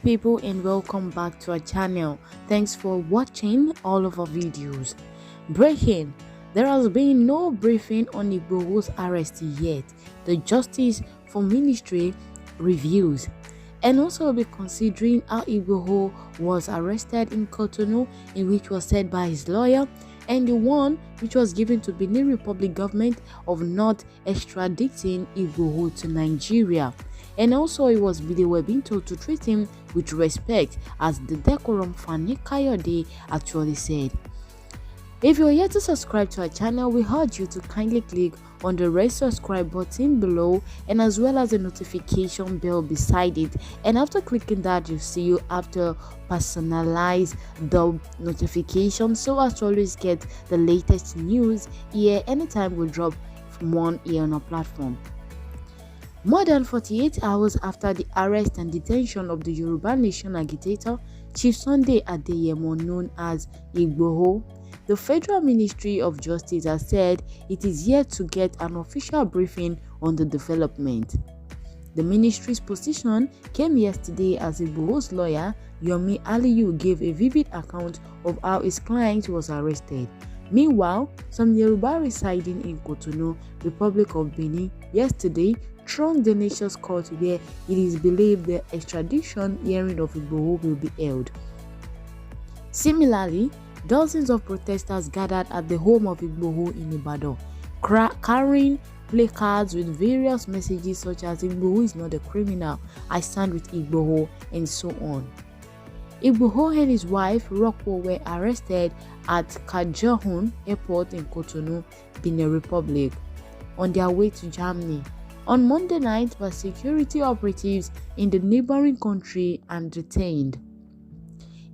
people, and welcome back to our channel. Thanks for watching all of our videos. Breaking: there has been no briefing on Igboho's arrest yet. The Justice for Ministry reviews, and also will be considering how Igboho was arrested in Cotonu, in which was said by his lawyer, and the one which was given to Benin Republic government of not extraditing Igboho to Nigeria. And also they were being told to treat him with respect, as the decorum Fani Kayode actually said. If you're yet to subscribe to our channel, we urge you to kindly click on the red subscribe button below, and as well as the notification bell beside it. And after clicking that, you have to personalize the notification so as to always get the latest news here anytime we drop one here on our platform. More than 48 hours after the arrest and detention of the Yoruba Nation agitator Chief Sunday Adeyemo, known as Igboho, the Federal Ministry of Justice has said it is yet to get an official briefing on the development. The ministry's position came yesterday as Igboho's lawyer, Yomi Aliyu, gave a vivid account of how his client was arrested. Meanwhile, some Yoruba residing in Cotonu, Republic of Benin, yesterday thronged the nation's court, where it is believed the extradition hearing of Igboho will be held. Similarly, dozens of protesters gathered at the home of Igboho in Ibadan, carrying placards with various messages such as "Igboho is not a criminal, I stand with Igboho," and so on. Igboho and his wife Rockwell were arrested at Kajahun Airport in Cotonu, Benin Republic, on their way to Germany on Monday night by security operatives in the neighboring country and detained.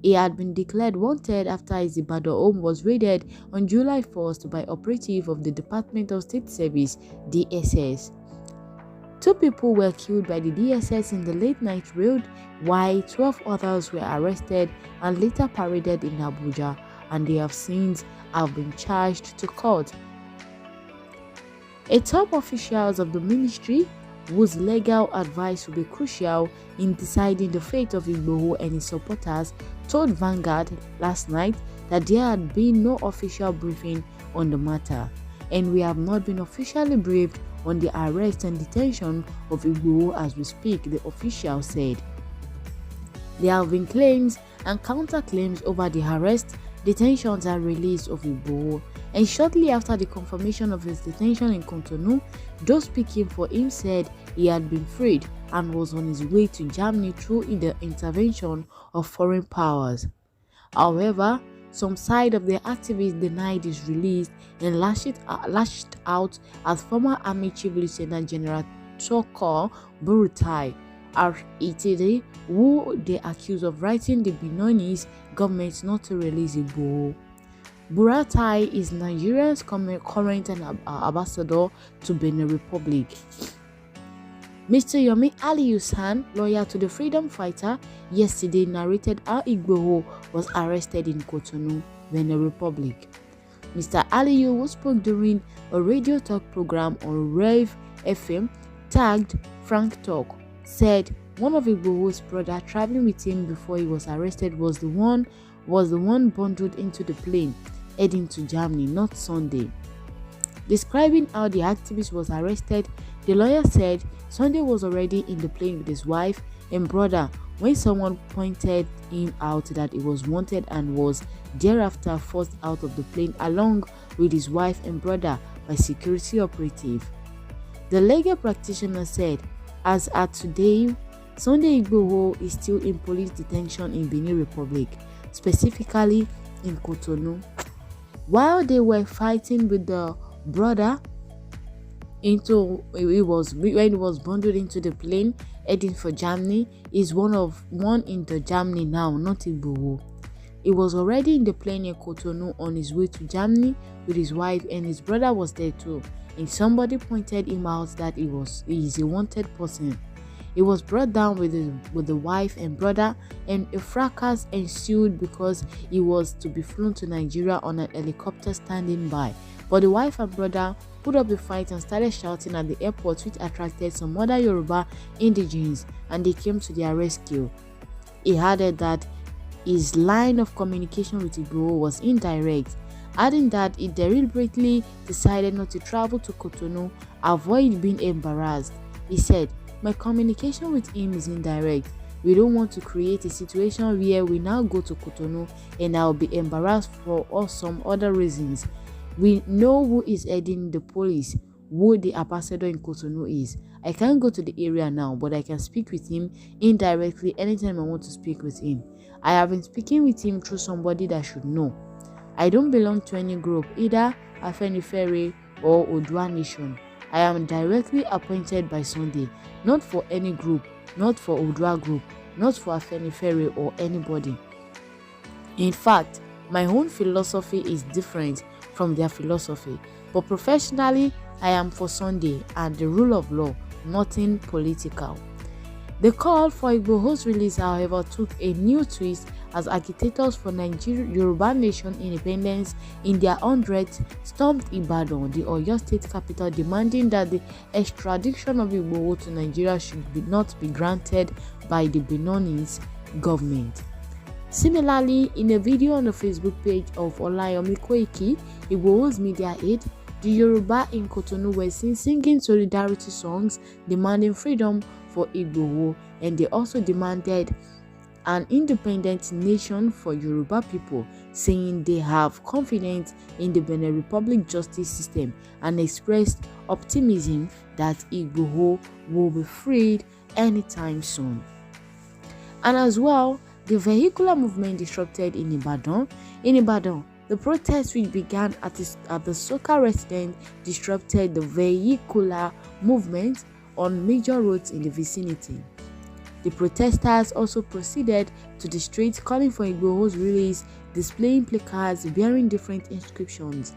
He had been declared wanted after his Ibadan home was raided on July 1st by operatives of the Department of State Service (DSS). 2 people were killed by the DSS in the late-night raid, while 12 others were arrested and later paraded in Abuja, and they have since been charged to court. A top officials of the ministry, whose legal advice will be crucial in deciding the fate of Igboho and his supporters, told Vanguard last night that there had been no official briefing on the matter, and we have not been officially briefed on the arrest and detention of Igboho as we speak, the official said. There have been claims and counterclaims over the arrest, detentions and release of Igboho, and shortly after the confirmation of his detention in Cotonu, those speaking for him said he had been freed and was on his way to Germany through the intervention of foreign powers. However, some side of the activists denied his release and lashed out at former Army Chief Lieutenant General Toko Burutai Arraign, who they accused of writing the Beninese government not to release Igboho. Buratai is Nigeria's current ambassador to Benin Republic. Mr. Yomi Aliyu, lawyer to the freedom fighter, yesterday narrated how Igboho was arrested in Cotonu, Benin Republic. Mr. Aliyu, who spoke during a radio talk program on Rave FM tagged Frank Talk, said one of Igboho's brother traveling with him before he was arrested was the one bundled into the plane heading to Germany, not Sunday. Describing how the activist was arrested, the lawyer said Sunday was already in the plane with his wife and brother when someone pointed him out that he was wanted, and was thereafter forced out of the plane along with his wife and brother by security operative. The legal practitioner said, as at today, Sunday Igboho is still in police detention in Benin Republic, specifically in Cotonu. While they were fighting with the brother when he was bundled into the plane heading for Germany, is one into Germany now, not Igboho. He was already in the plane in Cotonu on his way to Germany with his wife, and his brother was there too, and somebody pointed him out that he is a wanted person. He was brought down with the wife and brother, and a fracas ensued because he was to be flown to Nigeria on an helicopter standing by. But the wife and brother put up a fight and started shouting at the airport, which attracted some other Yoruba indigenes, and they came to their rescue. He added that his line of communication with Igboho was indirect, adding that he deliberately decided not to travel to Cotonu, avoid being embarrassed. He said, "My communication with him is indirect. We don't want to create a situation where we now go to Cotonu and I'll be embarrassed for some other reasons. We know who is heading the police, who the ambassador in Cotonu is. I can't go to the area now, but I can speak with him indirectly anytime I want to speak with him. I have been speaking with him through somebody that should know. I don't belong to any group, either Afenifere or Odua Nation. I am directly appointed by Sunday, not for any group, not for Odua group, not for Afenifere or anybody. In fact, my own philosophy is different from their philosophy, but professionally, I am for Sunday and the rule of law, nothing political." The call for Igboho's release, however, took a new twist as agitators for Yoruba Nation independence in their 100th stormed Ibadan, the Oyo State capital, demanding that the extradition of Igboho to Nigeria should not be granted by the Beninese government. Similarly, in a video on the Facebook page of Olayomi Koiki, Igboho's media aide, the Yoruba in Cotonu were seen singing solidarity songs demanding freedom for Igboho, and they also demanded an independent nation for Yoruba people, saying they have confidence in the Benin Republic justice system and expressed optimism that Igboho will be freed anytime soon. And as well, the vehicular movement disrupted in Ibadan. In Ibadan, the protest, which began at the Saga residence, disrupted the vehicular movement on major roads in the vicinity. The protesters also proceeded to the streets calling for Igboho's release, displaying placards bearing different inscriptions.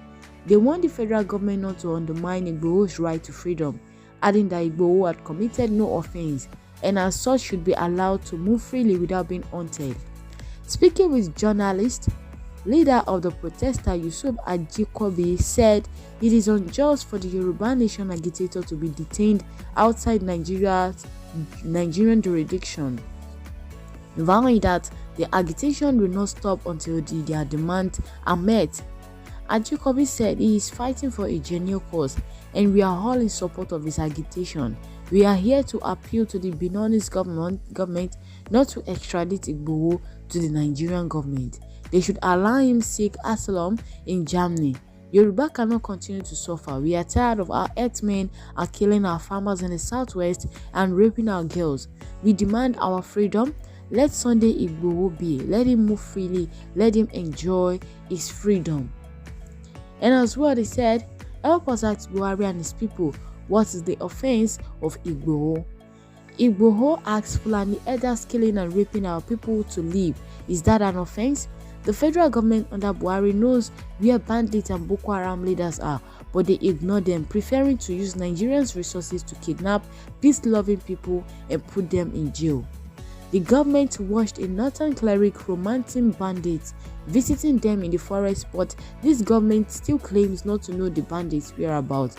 They want the federal government not to undermine Igboho's right to freedom, adding that Igboho had committed no offense and as such should be allowed to move freely without being haunted. Speaking with journalists, leader of the protester Yusuf Ajikobi said it is unjust for the Yoruba Nation agitator to be detained outside Nigerian jurisdiction, vowing that the agitation will not stop until their demands are met. Ajikobi said he is fighting for a genuine cause and we are all in support of his agitation. We are here to appeal to the Beninese government not to extradite Igboho to the Nigerian government. They should allow him seek asylum in Germany. Yoruba cannot continue to suffer. We are tired of our herdsmen are killing our farmers in the southwest and raping our girls. We demand our freedom. Let Sunday Igboho be. Let him move freely. Let him enjoy his freedom. And as well, they said, help us ask Buhari and his people, what is the offense of Igboho? Igboho asks Fulani elders killing and raping our people to live. Is that an offense? The federal government under Buhari knows where bandits and Boko Haram leaders are, but they ignore them, preferring to use Nigerians' resources to kidnap peace-loving people and put them in jail. The government watched a northern cleric romancing bandits, visiting them in the forest, but this government still claims not to know the bandits' whereabouts.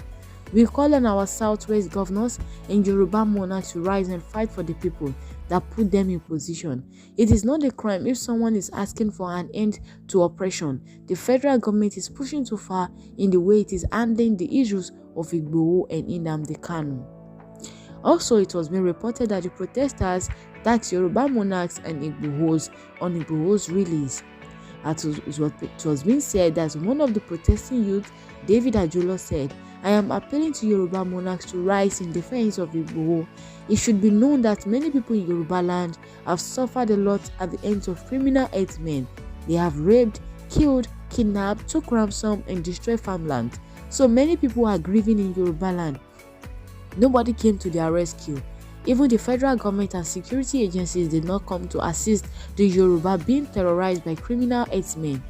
We call on our southwest governors and Yoruba monarchs to rise and fight for the people that put them in position. It is not a crime if someone is asking for an end to oppression. The federal government is pushing too far in the way it is handling the issues of Igboho and Nnamdi Kanu. Also, it was being reported that the protesters taxed Yoruba monarchs and Igboho's release. It was being said that one of the protesting youth, David Ajulo, said, I am appealing to Yoruba monarchs to rise in defense of Igboho. It should be known that many people in Yoruba land have suffered a lot at the hands of criminal herdsmen. They have raped, killed, kidnapped, took ransom, and destroyed farmland. So many people are grieving in Yoruba land. Nobody came to their rescue. Even the federal government and security agencies did not come to assist the Yoruba being terrorized by criminal herdsmen.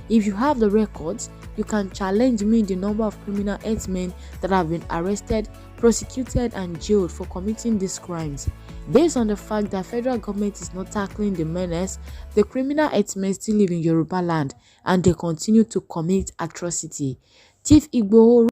If you have the records, you can challenge me the number of criminal herdsmen that have been arrested, prosecuted, and jailed for committing these crimes. Based on the fact that federal government is not tackling the menace, the criminal herdsmen still live in Yoruba land and they continue to commit atrocity. Chief Igboho